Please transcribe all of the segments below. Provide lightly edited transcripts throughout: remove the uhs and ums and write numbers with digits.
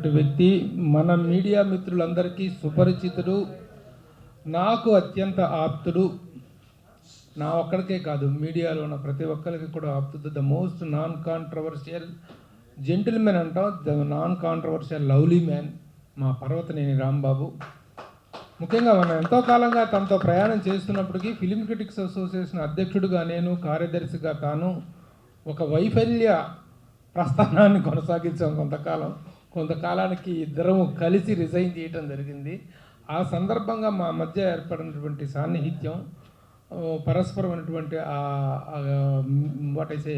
చేసినటువంటి వ్యక్తి మన మీడియా మిత్రులందరికీ సుపరిచితుడు, నాకు అత్యంత ఆప్తుడు. నా ఒక్కడికే కాదు, మీడియాలో ఉన్న ప్రతి ఒక్కరికి కూడా ఆప్తుడు. The most non controversial gentlemen అంటాం, the non controversial lovely man మా పర్వతనేని రాంబాబు. ముఖ్యంగా మనం ఎంతో కాలంగా తనతో ప్రయాణం చేస్తున్నప్పటికీ ఫిలిం క్రిటిక్స్ అసోసియేషన్ అధ్యక్షుడిగా నేను, కార్యదర్శిగా తాను ఒక వైఫల్య ప్రస్థానాన్ని కొనసాగించాం. కొంతకాలానికి ఇద్దరము కలిసి రిజైన్ చేయటం జరిగింది. ఆ సందర్భంగా మా మధ్య ఏర్పడినటువంటి సాన్నిహిత్యం, పరస్పరమైనటువంటి వాట్ ఐ సే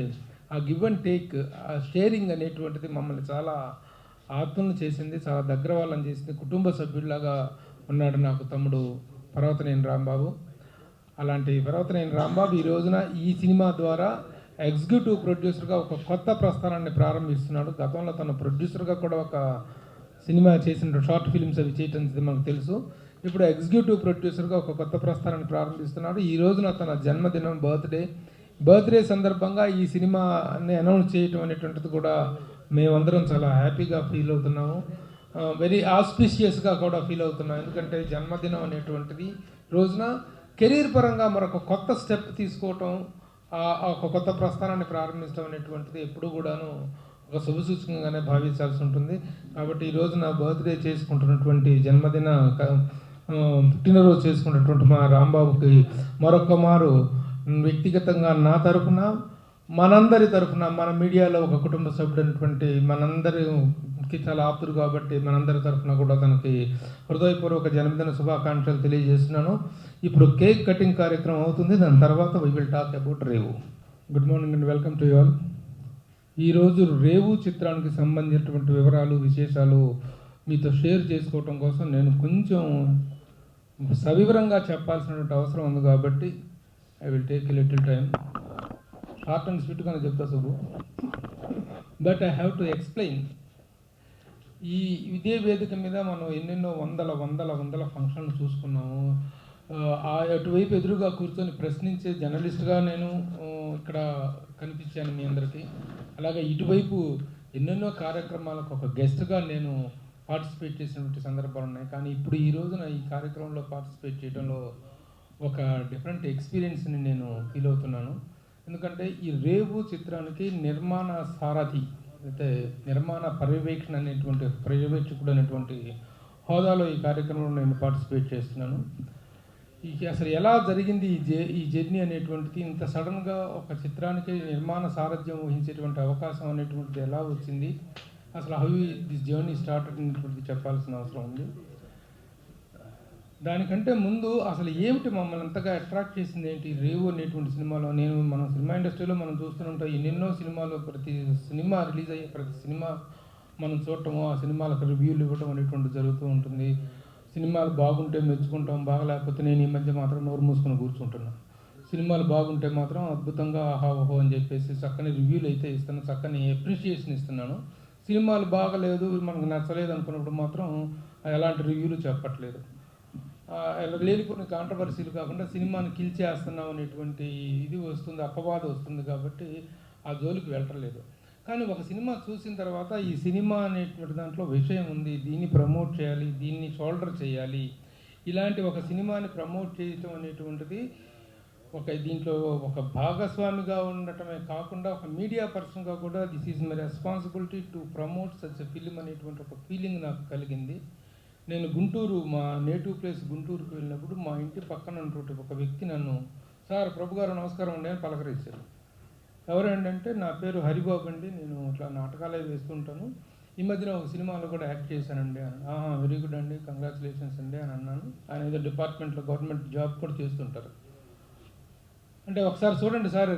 ఆ గివ్ అండ్ టేక్, ఆ షేరింగ్ అనేటువంటిది మమ్మల్ని చాలా ఆత్మలను చేసింది, చాలా దగ్గర వాళ్ళని చేసింది. కుటుంబ సభ్యుల్లాగా ఉన్నాడు నాకు తమ్ముడు పర్వతనేని రాంబాబు. అలాంటి పర్వతనేని రాంబాబు ఈ రోజున ఈ సినిమా ద్వారా ఎగ్జిక్యూటివ్ ప్రొడ్యూసర్గా ఒక కొత్త ప్రస్థానాన్ని ప్రారంభిస్తున్నాడు. గతంలో తన ప్రొడ్యూసర్గా కూడా ఒక సినిమా చేసిన షార్ట్ ఫిల్మ్స్ అవి చేయటం మనకు తెలుసు. ఇప్పుడు ఎగ్జిక్యూటివ్ ప్రొడ్యూసర్గా ఒక కొత్త ప్రస్థానాన్ని ప్రారంభిస్తున్నాడు. ఈ రోజున తన జన్మదినం, బర్త్డే సందర్భంగా ఈ సినిమాని అనౌన్స్ చేయటం అనేటువంటిది కూడా మేమందరం చాలా హ్యాపీగా ఫీల్ అవుతున్నాము. వెరీ ఆస్పిషియస్గా కూడా ఫీల్ అవుతున్నాం. ఎందుకంటే జన్మదినం అనేటువంటిది రోజున కెరీర్ పరంగా మరొక కొత్త స్టెప్ తీసుకోవటం, ఒక కొత్త ప్రస్థానాన్ని ప్రారంభించడం అనేటువంటిది ఎప్పుడు కూడాను ఒక శుభసూచకంగానే భావించాల్సి ఉంటుంది. కాబట్టి ఈ రోజు నా బర్త్డే చేసుకుంటున్నటువంటి పుట్టినరోజు చేసుకున్నటువంటి మా రాంబాబుకి మరొక మారు వ్యక్తిగతంగా నా తరఫున, మనందరి తరఫున, మన మీడియాలో ఒక కుటుంబ సభ్యుడైనటువంటి మనందరికి చాలా ఆప్తుడు కాబట్టి మనందరి తరఫున కూడా తనకి హృదయపూర్వక జన్మదిన శుభాకాంక్షలు తెలియజేస్తున్నాను. ఇప్పుడు కేక్ కటింగ్ కార్యక్రమం అవుతుంది. దాని తర్వాత we will talk about Revu. Good morning and welcome to you all. ఈరోజు రేవు చిత్రానికి సంబంధించినటువంటి వివరాలు, విశేషాలు మీతో షేర్ చేసుకోవటం కోసం నేను కొంచెం సవివరంగా చెప్పాల్సినటువంటి అవసరం ఉంది కాబట్టి I will take a little time. Short and స్వీట్గానే చెప్తా Subbu, but I have to explain. ఇదే వేదిక మీద మనం ఎన్నెన్నో వందల ఫంక్షన్లు చూసుకున్నాము. అటువైపు ఎదురుగా కూర్చొని ప్రశ్నించే జర్నలిస్ట్గా నేను ఇక్కడ కనిపించాను మీ అందరికీ. అలాగే ఇటువైపు ఎన్నెన్నో కార్యక్రమాలకు ఒక గెస్ట్గా నేను పార్టిసిపేట్ చేసినటువంటి సందర్భాలు ఉన్నాయి. కానీ ఇప్పుడు ఈ రోజున ఈ కార్యక్రమంలో పార్టిసిపేట్ చేయడంలో ఒక డిఫరెంట్ ఎక్స్పీరియన్స్ని నేను ఫీల్ అవుతున్నాను. ఎందుకంటే ఈ రేవు చిత్రానికి నిర్మాణ సారథి, అయితే నిర్మాణ పర్యవేక్షకుడు అనేటువంటి హోదాలో ఈ కార్యక్రమంలో నేను పార్టిసిపేట్ చేస్తున్నాను. అసలు ఎలా జరిగింది ఈ జర్నీ అనేటువంటిది, ఇంత సడన్గా ఒక చిత్రానికి నిర్మాణ సారథ్యం వహించేటువంటి అవకాశం అనేటువంటిది ఎలా వచ్చింది, అసలు హౌ దిస్ జర్నీ స్టార్టెడ్ అనేటువంటిది చెప్పాల్సిన అవసరం ఉంది. దానికంటే ముందు అసలు ఏమిటి మమ్మల్ని అంతగా అట్రాక్ట్ చేసింది ఏంటి రేవు అనేటువంటి సినిమాలో. మన సినిమా ఇండస్ట్రీలో మనం చూస్తుంటాం ఎన్నెన్నో సినిమాలు, ప్రతి సినిమా రిలీజ్ అయ్యే ప్రతి సినిమా మనం చూడటము, ఆ సినిమాలకు రివ్యూలు ఇవ్వడం అనేటువంటి జరుగుతూ ఉంటుంది. సినిమాలు బాగుంటే మెచ్చుకుంటాం, బాగలేకపోతే నేను ఈ మధ్య మాత్రం నోరు మూసుకొని కూర్చుంటున్నాను. సినిమాలు బాగుంటే మాత్రం అద్భుతంగా ఆహా ఓహో అని చెప్పేసి చక్కని రివ్యూలు అయితే ఇస్తున్నాను, చక్కని అప్రిషియేషన్ ఇస్తున్నాను. సినిమాలు బాగలేదు, మనకు నచ్చలేదు అనుకున్నప్పుడు మాత్రం ఎలాంటి రివ్యూలు చెప్పట్లేదు. లేని కొన్ని కాంట్రవర్సీలు కాకుండా సినిమాని కిల్ చేస్తున్నాం అనేటువంటి ఇది వస్తుంది, అపవాదం వస్తుంది. కాబట్టి ఆ జోలికి వెళ్ళట్లేదు. కానీ ఒక సినిమా చూసిన తర్వాత ఈ సినిమా అనేటువంటి దాంట్లో విషయం ఉంది, దీన్ని ప్రమోట్ చేయాలి, దీన్ని షోల్డర్ చేయాలి, ఇలాంటి ఒక సినిమాని ప్రమోట్ చేయటం అనేటువంటిది దీంట్లో ఒక భాగస్వామిగా ఉండటమే కాకుండా ఒక మీడియా పర్సన్గా కూడా this is my responsibility to promote such a film అనేటువంటి ఒక ఫీలింగ్ నాకు కలిగింది. నేను గుంటూరు, మా నేటివ్ ప్లేస్ గుంటూరుకు వెళ్ళినప్పుడు మా ఇంటి పక్కన ఉన్నటువంటి ఒక వ్యక్తి నన్ను, సార్ ప్రభు గారు నమస్కారం అండి అని పలకరించారు. ఎవరంటే నా పేరు హరిబాబు అండి, నేను ఇట్లా నాటకాలే వేస్తుంటాను, ఈ మధ్యన ఒక సినిమాలో కూడా యాక్ట్ చేశానండి అని. వెరీ గుడ్ అండి, కంగ్రాచులేషన్స్ అండి అని అన్నాను. ఆయన ఏదో డిపార్ట్మెంట్లో గవర్నమెంట్ జాబ్ కూడా చేస్తుంటారు. అంటే ఒకసారి చూడండి సార్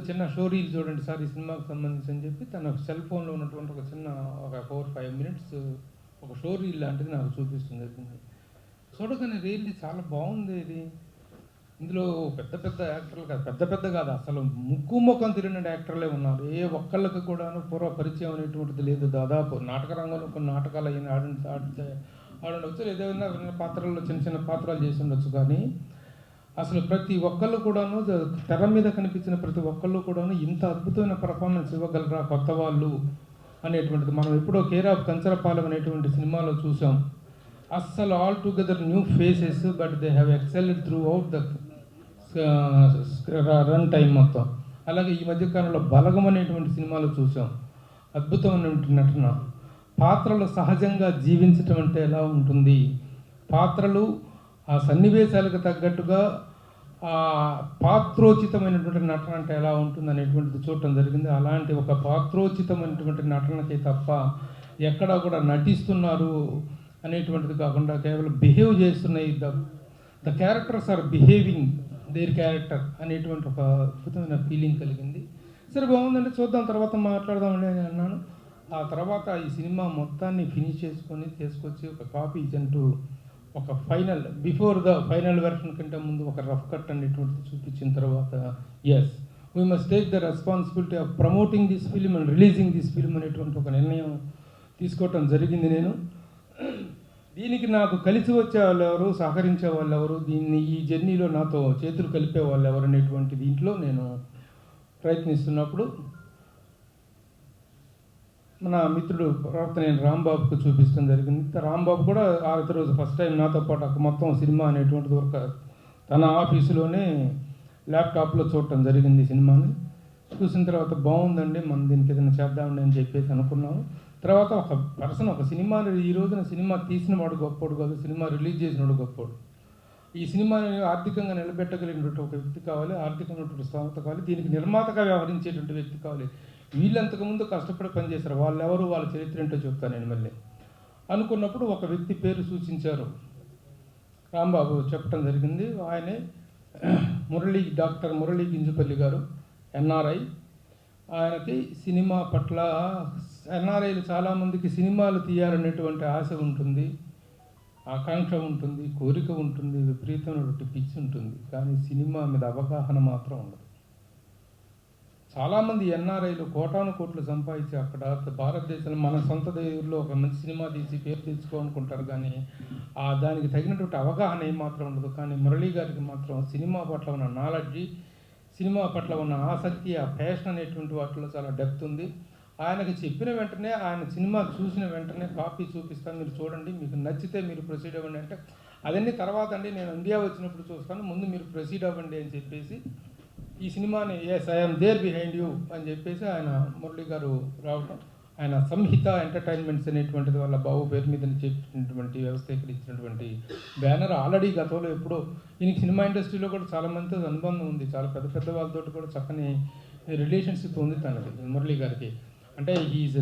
చిన్న షో రీల్ చూడండి సార్ ఈ సినిమాకి సంబంధించి అని చెప్పి తన సెల్ ఫోన్లో ఉన్నటువంటి ఒక 4-5 minutes ఒక షో రీల్ లాంటిది నాకు చూపిస్తుంది. చూడగానే రీల్ చాలా బాగుంది. ఇది ఇందులో పెద్ద యాక్టర్లు కాదు, పెద్ద కాదు, అసలు ముఖం తిరిగిన యాక్టర్లే ఉన్నారు. ఏ ఒక్కళ్ళకి కూడాను పూర్వ పరిచయం అనేటువంటిది లేదు. దాదాపు నాటక రంగంలో కొన్ని నాటకాలు అయినా ఆడుండవచ్చు, ఏదైనా పాత్రల్లో చిన్న పాత్రలు చేసి ఉండొచ్చు. కానీ అసలు ప్రతి ఒక్కళ్ళు కూడాను, తెర మీద కనిపించిన ప్రతి ఒక్కళ్ళు కూడాను ఇంత అద్భుతమైన పర్ఫార్మెన్స్ ఇవ్వగలరా కొత్త వాళ్ళు అనేటువంటిది మనం ఎప్పుడో కేర్ ఆఫ్ కంచరపాలెం అనేటువంటి సినిమాలో చూసాం. అస్సలు all together new faces, but they have excelled through out the run time మొత్తం. అలాగే ఈ మధ్యకాలంలో బలగం అనేటువంటి సినిమాలో చూసాం. అద్భుతమైనటువంటి నటన. పాత్రలు సహజంగా జీవించటం అంటే ఎలా ఉంటుంది, పాత్రలు ఆ సన్నివేశాలకు తగ్గట్టుగా ఆ పాత్రోచితమైనటువంటి నటన అంటే ఎలా ఉంటుంది అనేటువంటిది చూడటం జరిగింది. అలాంటి ఒక పాత్రోచితమైనటువంటి నటనకి తప్ప ఎక్కడా కూడా నటిస్తున్నారు అనేటువంటిది కాకుండా కేవలం బిహేవ్ చేస్తున్నాయి. The characters are behaving their character అనేటువంటి ఒక అద్భుతమైన ఫీలింగ్ కలిగింది. సరే బాగుందంటే చూద్దాం, తర్వాత మాట్లాడదామండి అని అన్నాను. ఆ తర్వాత ఈ సినిమా మొత్తాన్ని ఫినిష్ చేసుకొని తీసుకొచ్చి ఒక కాపీ అంటూ ఒక final, before the final version కంటే ముందు ఒక రఫ్ కట్ అనేటువంటిది చూపించిన తర్వాత yes we must take the responsibility of promoting this film and releasing this film అనేటువంటి ఒక నిర్ణయం తీసుకోవటం జరిగింది. నేను దీనికి నాకు కలిసి వచ్చే వాళ్ళు ఎవరు, సహకరించే వాళ్ళు ఎవరు, దీన్ని ఈ జర్నీలో నాతో చేతులు కలిపే వాళ్ళు ఎవరు అనేటువంటి దీంట్లో నేను ప్రయత్నిస్తున్నప్పుడు మన మిత్రుడు ప్రవర్తన నేను రాంబాబుకు చూపించడం జరిగింది. రాంబాబు కూడా ఆ రోజు ఫస్ట్ టైం నాతో పాటు మొత్తం సినిమా అనేటువంటిది ఒక తన ఆఫీసులోనే ల్యాప్టాప్లో చూడటం జరిగింది. సినిమాని చూసిన తర్వాత బాగుందండి, మనం దీనికి ఏదైనా చేద్దామండి అని చెప్పేసి అనుకున్నాము. తర్వాత ఒక పర్సన్, ఒక సినిమాని ఈ రోజున సినిమా తీసిన వాడు గొప్పోడు కాదు, సినిమా రిలీజ్ చేసినవాడు గొప్పోడు. ఈ సినిమాని ఆర్థికంగా నిలబెట్టగలిగినటువంటి ఒక వ్యక్తి కావాలి, ఆర్థికమైనటువంటి స్థోమత కావాలి, దీనికి నిర్మాతగా వ్యవహరించేటువంటి వ్యక్తి కావాలి. వీళ్ళంతకుముందు కష్టపడి పనిచేశారు, వాళ్ళు ఎవరు, వాళ్ళ చరిత్ర ఏంటో చెప్తాను నేను మళ్ళీ అనుకున్నప్పుడు ఒక వ్యక్తి పేరు సూచించారు, రాంబాబు చెప్పడం జరిగింది. ఆయనే డాక్టర్ మురళీ గింజుపల్లి గారు, ఎన్ఆర్ఐ. ఆయనకి సినిమా పట్ల, ఎన్ఆర్ఐలు చాలామందికి సినిమాలు తీయాలనేటువంటి ఆశ ఉంటుంది, ఆకాంక్ష ఉంటుంది, కోరిక ఉంటుంది, విపరీతమైనటువంటి పిచ్చి ఉంటుంది, కానీ సినిమా మీద అవగాహన మాత్రం ఉండదు. చాలామంది ఎన్ఆర్ఐలు కోటాను కోట్లు సంపాదించి అక్కడ భారతదేశంలో మన సొంత దేవుల్లో ఒక మంచి సినిమా తీసి పేరు తెచ్చుకోవాలనుకుంటారు, కానీ దానికి తగినటువంటి అవగాహన ఏమాత్రం ఉండదు. కానీ మురళీ గారికి మాత్రం సినిమా పట్ల ఉన్న నాలెడ్జి, సినిమా పట్ల ఉన్న ఆసక్తి, ఆ ప్యాషన్ అనేటువంటి వాటిలో చాలా డెప్త్ ఉంది. ఆయనకు చెప్పిన వెంటనే, ఆయన సినిమా చూసిన వెంటనే కాపీ చూపిస్తాను, మీరు చూడండి, మీకు నచ్చితే మీరు ప్రొసీడ్ అవ్వండి అంటే, అదన్నీ తర్వాత అండి, నేను ఇండియా వచ్చినప్పుడు చూస్తాను, ముందు మీరు ప్రొసీడ్ అవ్వండి అని చెప్పేసి ఈ సినిమాని yes I'm there behind you అని చెప్పేసి ఆయన మురళీ గారు రావటం, ఆయన సంహిత ఎంటర్టైన్మెంట్స్ అనేటువంటిది వాళ్ళ బాబు పేరు మీద చెప్పినటువంటి వ్యవస్థీకరించినటువంటి బ్యానర్ ఆల్రెడీ గతంలో ఎప్పుడో, ఈయనకి సినిమా ఇండస్ట్రీలో కూడా చాలా మందితో అనుబంధం ఉంది, చాలా పెద్ద పెద్ద వాళ్ళతో కూడా చక్కని రిలేషన్షిప్ ఉంది తనకి, మురళీ గారికి. అంటే is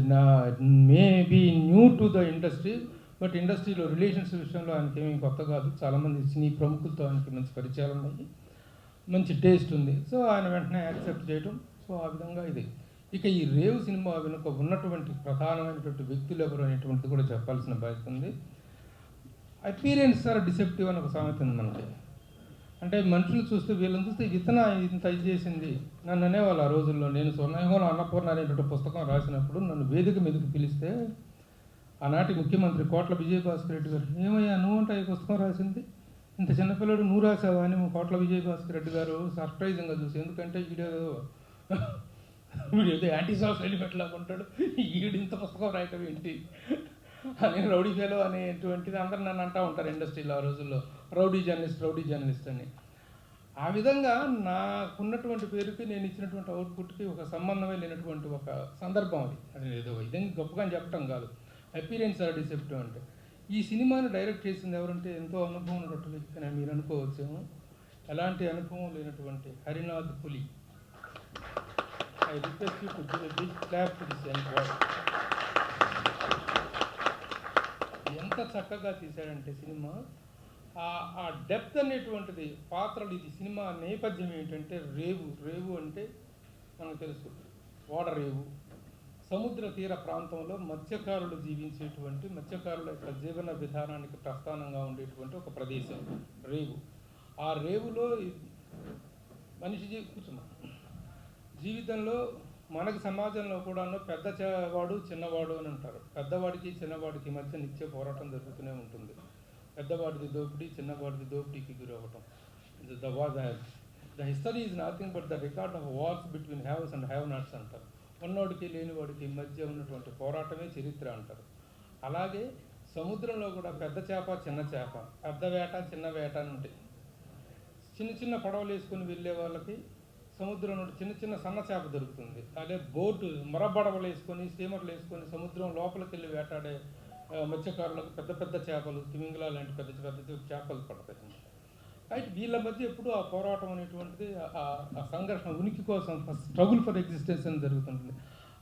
maybe new to the industry, but ఇండస్ట్రీలో రిలేషన్స్ విషయంలో ఆయనకి ఏమీ కొత్త కాదు. చాలామంది సినీ ప్రముఖులతో ఆయనకి మంచి పరిచయాలు ఉన్నాయి, మంచి టేస్ట్ ఉంది. సో ఆయన వెంటనే యాక్సెప్ట్ చేయడం. సో ఆ విధంగా ఇది. ఇక ఈ రేవు సినిమా వెనుక ఉన్నటువంటి ప్రధానమైనటువంటి వ్యక్తులు ఎవరు అనేటువంటిది కూడా చెప్పాల్సిన బాధ్యత ఉంది. అపీరెన్స్ ఆర్ డిసెప్టివ్ అని ఒక సామెత ఉంది మనకి. అంటే మనుషులు చూస్తే, వీళ్ళని చూస్తే ఇంత ఇది చేసింది నన్ను అనేవాళ్ళు ఆ రోజుల్లో. నేను స్వర్ణయుగంలో అన్నపూర్ణ అనేటువంటి పుస్తకం రాసినప్పుడు నన్ను వేదిక మీదకి పిలిస్తే ఆనాటి ముఖ్యమంత్రి కోట్ల విజయభాస్కర్ రెడ్డి గారు, ఏమయ్యా నువ్వంటే ఈ పుస్తకం రాసింది, ఇంత చిన్నపిల్లడు నువ్వు రాసావా అని కోట్ల విజయభాస్కర్ రెడ్డి గారు సర్ప్రైజింగ్గా చూసి, ఎందుకంటే వీడేదో యాంటీ సోషల్ ఎలిమెంట్ లాగా ఉంటాడు, ఈడు ఇంత పుస్తకం రాయటం ఏంటి అని, రౌడీ ఫెలో అనేటువంటిది అందరూ నన్ను అంటూ ఉంటారు ఇండస్ట్రీలో ఆ రోజుల్లో, రౌడీ జర్నలిస్ట్ అని. ఆ విధంగా నాకున్నటువంటి పేరుకి, నేను ఇచ్చినటువంటి అవుట్పుట్కి ఒక సంబంధమే లేనటువంటి ఒక సందర్భం అది ఏదో ఇదేం గొప్పగా చెప్పడం కాదు. అపీరెన్స్ ఆర్ డిసెప్టివ్ అంటే. ఈ సినిమాను డైరెక్ట్ చేసింది ఎవరంటే ఎంతో అనుభవం ఉన్నటువంటి వ్యక్తి అని మీరు అనుకోవచ్చేమో. ఎలాంటి అనుభవం లేనటువంటి Harinath Puli. I request you to give a big clap to this young boy. ఎంత చక్కగా తీశాడంటే సినిమా, ఆ డెప్త్ అనేటువంటిది, పాత్రలు, ఇది సినిమా నేపథ్యం ఏంటంటే రేవు అంటే మనకు తెలుసు, ఓడరేవు, సముద్ర తీర ప్రాంతంలో మత్స్యకారులు జీవించేటువంటి, మత్స్యకారుల యొక్క జీవన విధానానికి ప్రస్థానంగా ఉండేటువంటి ఒక ప్రదేశం రేవు. ఆ రేవులో మనిషి జీవితంలో, మనకి సమాజంలో కూడాను పెద్దవాడు చిన్నవాడు అని అంటారు. పెద్దవాడికి చిన్నవాడికి మధ్య నిత్య పోరాటం జరుగుతూనే ఉంటుంది. పెద్దవాడిది దోపిడీ, చిన్నవాడిది దోపిడీకి గురవ్వటం. The history is nothing but the record of wars between haves and have nots అంటారు. ఉన్నోడికి లేనివాడికి మధ్య ఉన్నటువంటి పోరాటమే చరిత్ర అంటారు. అలాగే సముద్రంలో కూడా పెద్ద చేప చిన్న చేప, పెద్ద వేట చిన్న వేట అని ఉంటాయి. చిన్న చిన్న పడవలు వేసుకొని వెళ్ళే వాళ్ళకి సముద్రం నుండి చిన్న చిన్న సన్న చేప దొరుకుతుంది. అదే బోటు మరబడవలు వేసుకొని స్టీమర్లు వేసుకొని సముద్రం లోపలికి వెళ్ళి వేటాడే మత్స్యకారులకు పెద్ద పెద్ద చేపలు, తిమింగలా లాంటి పెద్ద పెద్ద చేపలు పడతాయి. అయితే వీళ్ళ మధ్య ఎప్పుడు ఆ పోరాటం అనేటువంటిది, ఆ సంఘర్షణ, ఉనికి కోసం స్ట్రగుల్ ఫర్ ఎగ్జిస్టెన్స్ అని జరుగుతుంటుంది.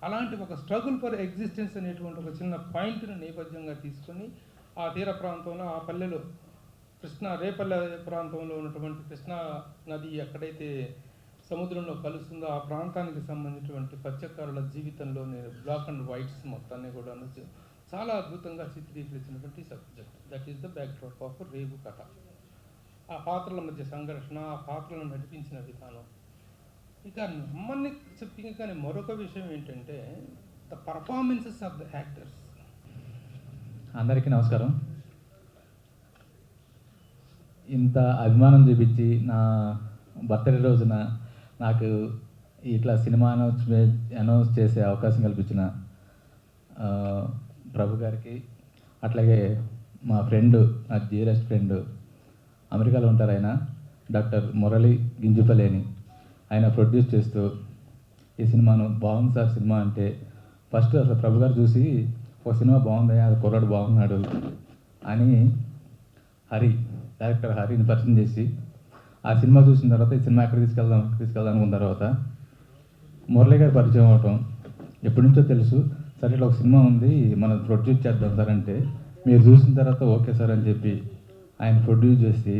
అలాంటి ఒక స్ట్రగుల్ ఫర్ ఎగ్జిస్టెన్స్ అనేటువంటి ఒక చిన్న పాయింట్ని నేపథ్యంగా తీసుకొని ఆ తీర ప్రాంతంలో, ఆ పల్లెలో రేపల్లె ప్రాంతంలో ఉన్నటువంటి కృష్ణా నది ఎక్కడైతే సముద్రంలో కలుస్తుందో ఆ ప్రాంతానికి సంబంధించినటువంటి మత్స్యకారుల జీవితంలోని బ్లాక్ అండ్ వైట్స్ మొత్తాన్ని కూడా చాలా అద్భుతంగా చిత్రీకరించినటువంటి subject. That is the backdrop of Revu కథ. ఆ పాత్రల మధ్య సంఘర్షణ, ఆ పాత్రలను నడిపించిన విధానం. ఇక నమ్మని చెప్పింది. కానీ మరొక విషయం ఏంటంటే the performances of the actors. అందరికీ నమస్కారం. ఇంత అభిమానం చూపించి నా బర్త్డే రోజున నాకు ఇట్లా సినిమా అనౌన్స్ చేసే అవకాశం కల్పించిన ప్రభు గారికి, అట్లాగే మా ఫ్రెండ్, నా డియరెస్ట్ ఫ్రెండ్, అమెరికాలో ఉంటారు ఆయన, డాక్టర్ మురళి గింజుపలేని, ఆయన ప్రొడ్యూస్ చేస్తూ ఈ సినిమాను బాగుంది సార్ సినిమా అంటే ఫస్ట్ అసలు ప్రభు గారు చూసి ఒక సినిమా బాగుంది, అది కుర్రాడు బాగున్నాడు అని డైరెక్టర్ హరిని పరిచయం చేసి ఆ సినిమా చూసిన తర్వాత ఈ సినిమా ఎక్కడికి తీసుకెళ్దాం అనుకున్న తర్వాత మురళి గారు పరిచయం అవటం. ఎప్పటి నుంచో తెలుసు, సరే ఇట్లా ఒక సినిమా ఉంది మనం ప్రొడ్యూస్ చేద్దాం సార్ అంటే, మీరు చూసిన తర్వాత ఓకే సార్ అని చెప్పి ఆయన ప్రొడ్యూస్ చేసి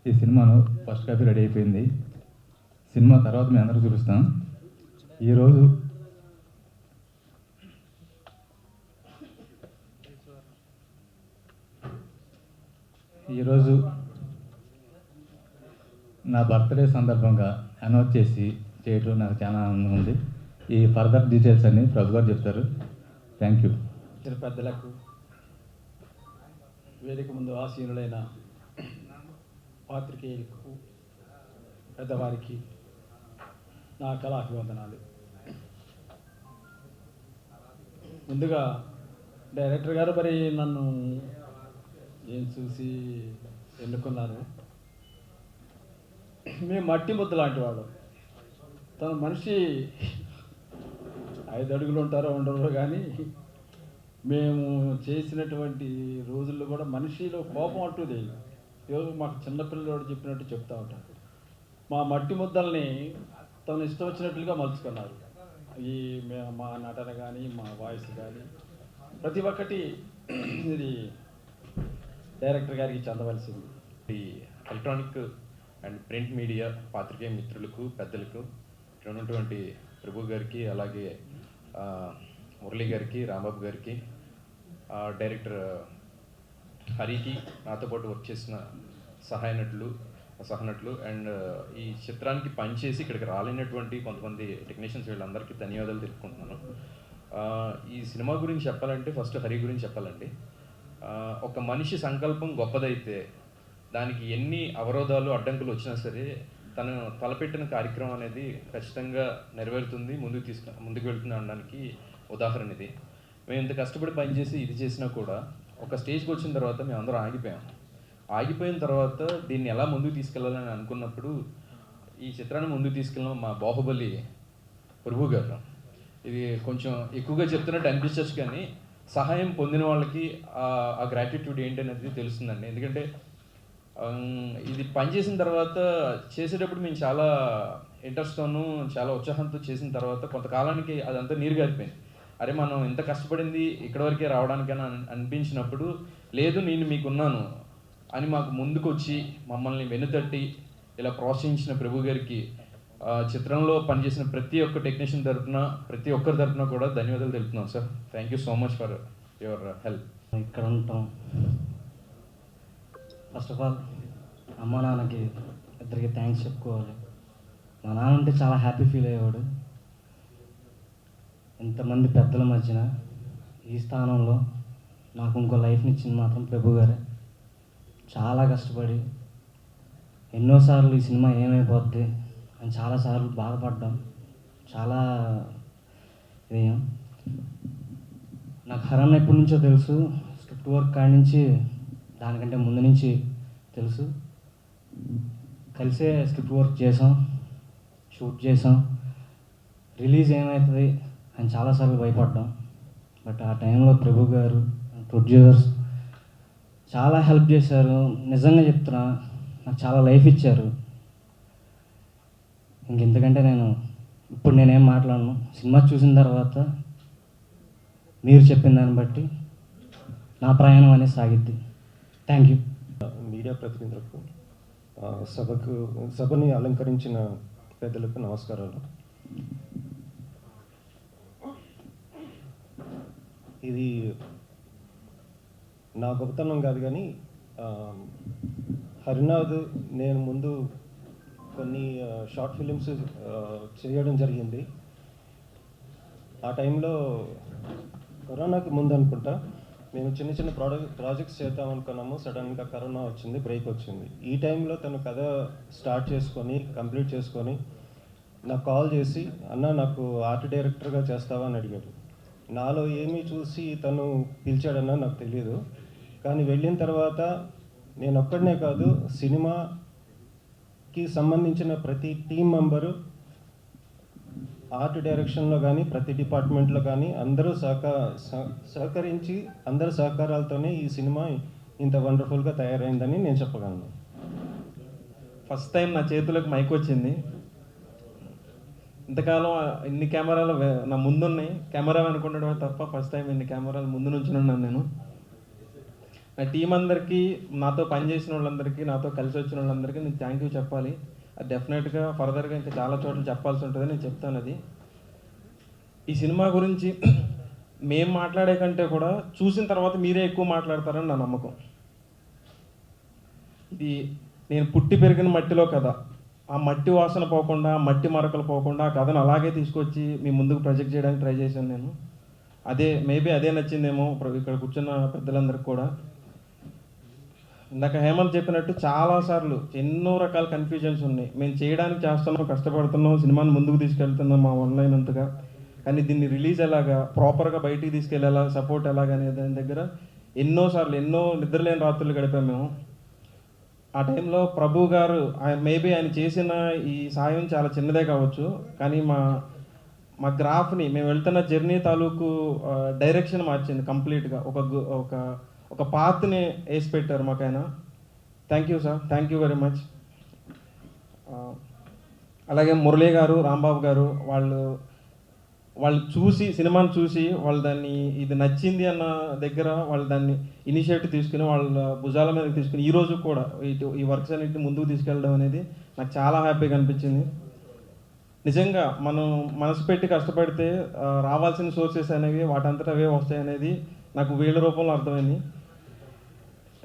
ఈ సినిమాను ఫస్ట్ కాపీ రెడీ అయిపోయింది. సినిమా తర్వాత మేము అందరూ చూపిస్తాం. ఈరోజు నా బర్త్డే సందర్భంగా అనౌన్స్ చేయటం నాకు చాలా ఆనందంగా ఉంది. ఈ ఫర్దర్ డీటెయిల్స్ అన్ని ప్రభు గారు చెప్తారు. Thank you. పెద్దలకు, వేదిక ముందు ఆసీనులైన పాత్రికేయులకు, పెద్దవారికి నా కళాభివందనాలు. ముందుగా డైరెక్టర్ గారు మరి నన్ను ఏం చూసి ఎన్నుకున్నారు. మేము మట్టి ముద్ద లాంటి వాడు. తన మనిషి 5 అడుగులు ఉంటారో ఉండరో కానీ మేము చేసినటువంటి రోజుల్లో కూడా మనిషిలో కోపం అంటూ లేదు. ఈరోజు మాకు చిన్నపిల్లలు చెప్పినట్టు చెప్తూ ఉంటారు. మా మట్టి ముద్దల్ని తను ఇష్టం వచ్చినట్లుగా మలుచుకున్నారు. మా నటన కానీ, మా వాయిస్ కానీ ప్రతి ఒక్కటి ఇది డైరెక్టర్ గారికి చెందవలసింది. ఈ ఎలక్ట్రానిక్ అండ్ ప్రింట్ మీడియా పాత్రికేయ మిత్రులకు, పెద్దలకు, ఇక్కడ ఉన్నటువంటి ప్రభు గారికి, అలాగే మురళి గారికి, రాంబాబు గారికి, డైరెక్టర్ హరికి, నాతో పాటు వర్క్ చేసిన సహనటులు అండ్ ఈ చిత్రానికి పనిచేసి ఇక్కడికి రాలేనటువంటి కొంతమంది టెక్నీషియన్స్, వీళ్ళందరికీ ధన్యవాదాలు తెలుపుకుంటున్నాను. ఈ సినిమా గురించి చెప్పాలంటే ఫస్ట్ హరి గురించి చెప్పాలండి. ఒక మనిషి సంకల్పం గొప్పదైతే దానికి ఎన్ని అవరోధాలు, అడ్డంకులు వచ్చినా సరే తను తలపెట్టిన కార్యక్రమం అనేది ఖచ్చితంగా నెరవేరుతుంది, ముందుకు వెళ్తుంది అనడానికి ఉదాహరణ ఇది. మేము ఇంత కష్టపడి పనిచేసి ఇది చేసినా కూడా ఒక స్టేజ్కి వచ్చిన తర్వాత మేము అందరం ఆగిపోయిన తర్వాత దీన్ని ఎలా ముందుకు తీసుకెళ్ళాలని అనుకున్నప్పుడు ఈ చిత్రాన్ని ముందుకు తీసుకెళ్ళిన మా బాహుబలి ప్రభు గారు. ఇది కొంచెం ఎక్కువగా చెప్తున్నట్టు అనిపించచ్చు, కానీ సహాయం పొందిన వాళ్ళకి ఆ గ్రాటిట్యూడ్ ఏంటనేది తెలుస్తుందండి. ఎందుకంటే ఇది పనిచేసిన తర్వాత చేసేటప్పుడు మేము చాలా ఇంట్రెస్ట్తోనూ చాలా ఉత్సాహంతో చేసిన తర్వాత కొంతకాలానికి అదంతా నీరు గారిపోయింది. అరే మనం ఇంత కష్టపడింది ఇక్కడ వరకే రావడానికైనా అనిపించినప్పుడు, లేదు నేను మీకున్నాను అని మాకు ముందుకు వచ్చి మమ్మల్ని వెనుతట్టి ఇలా ప్రోత్సహించిన ప్రభు గారికి, చిత్రంలో పనిచేసిన ప్రతి ఒక్క టెక్నీషియన్ తరఫున, ప్రతి ఒక్కరి తరఫున కూడా ధన్యవాదాలు తెలుపుతున్నాం sir. Thank you so much for your help. ఇక్కడ ఉంటాం. ఫస్ట్ ఆఫ్ ఆల్ అమ్మ నాన్నకి ఇద్దరికి థ్యాంక్స్ చెప్పుకోవాలి. మా నాన్న అంటే చాలా హ్యాపీ ఫీల్ అయ్యేవాడు. ఇంతమంది పెద్దల మధ్యన ఈ స్థానంలో నాకు ఇంకో లైఫ్ని ఇచ్చింది మాత్రం ప్రభు గారే. చాలా కష్టపడి ఎన్నోసార్లు ఈ సినిమా ఏమైపోద్ది అని చాలాసార్లు బాధపడ్డాం. చాలా ఇదేం నాకు హరన్ ఎప్పటి నుంచో తెలుసు, స్క్రిప్ట్ వర్క్ కాడి నుంచి దానికంటే ముందు నుంచి తెలుసు. కలిసే స్క్రిప్ట్ వర్క్ చేసాం, షూట్ చేసాం. రిలీజ్ ఏమవుతుంది అని చాలాసార్లు భయపడ్డాం. బట్ ఆ టైంలో ప్రభు గారు, ప్రొడ్యూసర్స్ చాలా హెల్ప్ చేశారు. నిజంగా చెప్తున్నా, నాకు చాలా లైఫ్ ఇచ్చారు. ఇంకెంతకంటే ఇప్పుడు నేనేం మాట్లాడను. సినిమా చూసిన తర్వాత మీరు చెప్పిన దాన్ని బట్టి నా ప్రయాణం అనేది సాగిద్ది. Thank you. మీడియా ప్రతినిధులకు, సభని అలంకరించిన పెద్దలకు నమస్కారాలు. ఇది నా గొప్పతనం కాదు, కానీ హరినాథ్ నేను ముందు కొన్ని షార్ట్ ఫిలిమ్స్ చేయడం జరిగింది. ఆ టైంలో కరోనాకి ముందు అనుకుంటా మేము చిన్న చిన్న ప్రాజెక్ట్స్ చేద్దాం అనుకున్నాము. సడన్గా కరోనా వచ్చింది, బ్రేక్ వచ్చింది. ఈ టైంలో తను కథ స్టార్ట్ చేసుకొని కంప్లీట్ చేసుకొని నాకు కాల్ చేసి, అన్న నాకు ఆర్ట్ డైరెక్టర్గా చేస్తావా అని అడిగాడు. నాలో ఏమీ చూసి తను పిలిచాడన్నా నాకు తెలియదు. కానీ వెళ్ళిన తర్వాత నేను ఒక్కడనే కాదు, సినిమాకి సంబంధించిన ప్రతి టీం మెంబరు, ఆర్ట్ డైరెక్షన్లో కానీ ప్రతి డిపార్ట్మెంట్లో కానీ అందరూ సహకరించి అందరి సహకారాలతోనే ఈ సినిమా ఇంత వండర్ఫుల్గా తయారైందని నేను చెప్పగలను. ఫస్ట్ టైం నా చేతులకు మైక్ వచ్చింది. ఇంతకాలం ఇన్ని కెమెరాలు నా ముందున్నాయి, కెమెరా అనుకుంటడమే తప్ప ఫస్ట్ టైం ఇన్ని కెమెరాలు ముందు నుంచి ఉన్నాను నేను. నా టీం అందరికీ, నాతో పనిచేసిన వాళ్ళందరికీ, నాతో కలిసి వచ్చిన వాళ్ళందరికీ నేను థ్యాంక్ యూ చెప్పాలి. అది డెఫినెట్గా ఫర్దర్గా ఇంకా చాలా చోట్ల చెప్పాల్సి ఉంటుంది, నేను చెప్తాను. అది ఈ సినిమా గురించి మేము మాట్లాడే కంటే కూడా చూసిన తర్వాత మీరే ఎక్కువ మాట్లాడతారని నా నమ్మకం. ఇది నేను పుట్టి పెరిగిన మట్టిలో కథ. ఆ మట్టి వాసన పోకుండా, మట్టి మరకలు పోకుండా ఆ కథను అలాగే తీసుకొచ్చి మీ ముందుకు ప్రొజెక్ట్ చేయడానికి ట్రై చేశాను నేను. మేబీ అదే నచ్చిందేమో ఇక్కడ కూర్చున్న పెద్దలందరికీ కూడా. ఇందాక హేమంత్ చెప్పినట్టు చాలాసార్లు ఎన్నో రకాల కన్ఫ్యూజన్స్ ఉన్నాయి. మేము చేయడానికి చేస్తున్నాం, కష్టపడుతున్నాం, సినిమాని ముందుకు తీసుకెళ్తున్నాం మా ఆన్లైన్ కానీ దీన్ని రిలీజ్ ఎలాగా, ప్రాపర్గా బయటికి తీసుకెళ్ళేలా, సపోర్ట్ ఎలాగనే దాని దగ్గర ఎన్నోసార్లు ఎన్నో నిద్రలేని రాత్రులు గడిపాం మేము. ఆ టైంలో ప్రభు గారు మేబీ ఆయన చేసిన ఈ సాయం చాలా చిన్నదే కావచ్చు, కానీ మా గ్రాఫ్ని, మేము వెళ్తున్న జర్నీ తాలూకు డైరెక్షన్ మార్చింది కంప్లీట్గా. ఒక పాత్ని వేసి పెట్టారు మాకైనా. Thank you sir, thank you very much. అలాగే మురళీ గారు, రాంబాబు గారు, వాళ్ళు చూసి, సినిమాని చూసి వాళ్ళు దాన్ని ఇది నచ్చింది అన్న దగ్గర వాళ్ళు దాన్ని ఇనిషియేటివ్ తీసుకుని వాళ్ళ భుజాల మీద తీసుకుని ఈరోజు కూడా ఈ వర్క్స్ అన్నింటిని ముందుకు తీసుకెళ్ళడం అనేది నాకు చాలా హ్యాపీగా అనిపించింది. నిజంగా మనం మనసు పెట్టి కష్టపడితే రావాల్సిన సోర్సెస్ అనేవి వాటంతటా అవే వస్తాయి అనేది నాకు వీళ్ళ రూపంలో అర్థమైంది.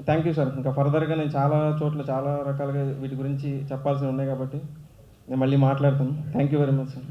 Thank you sir. ఇంకా ఫర్దర్గా నేను చాలా చోట్ల చాలా రకాలుగా వీటి గురించి చెప్పాల్సి ఉన్నాయి కాబట్టి నేను మళ్ళీ మాట్లాడతాను. Thank you very much sir.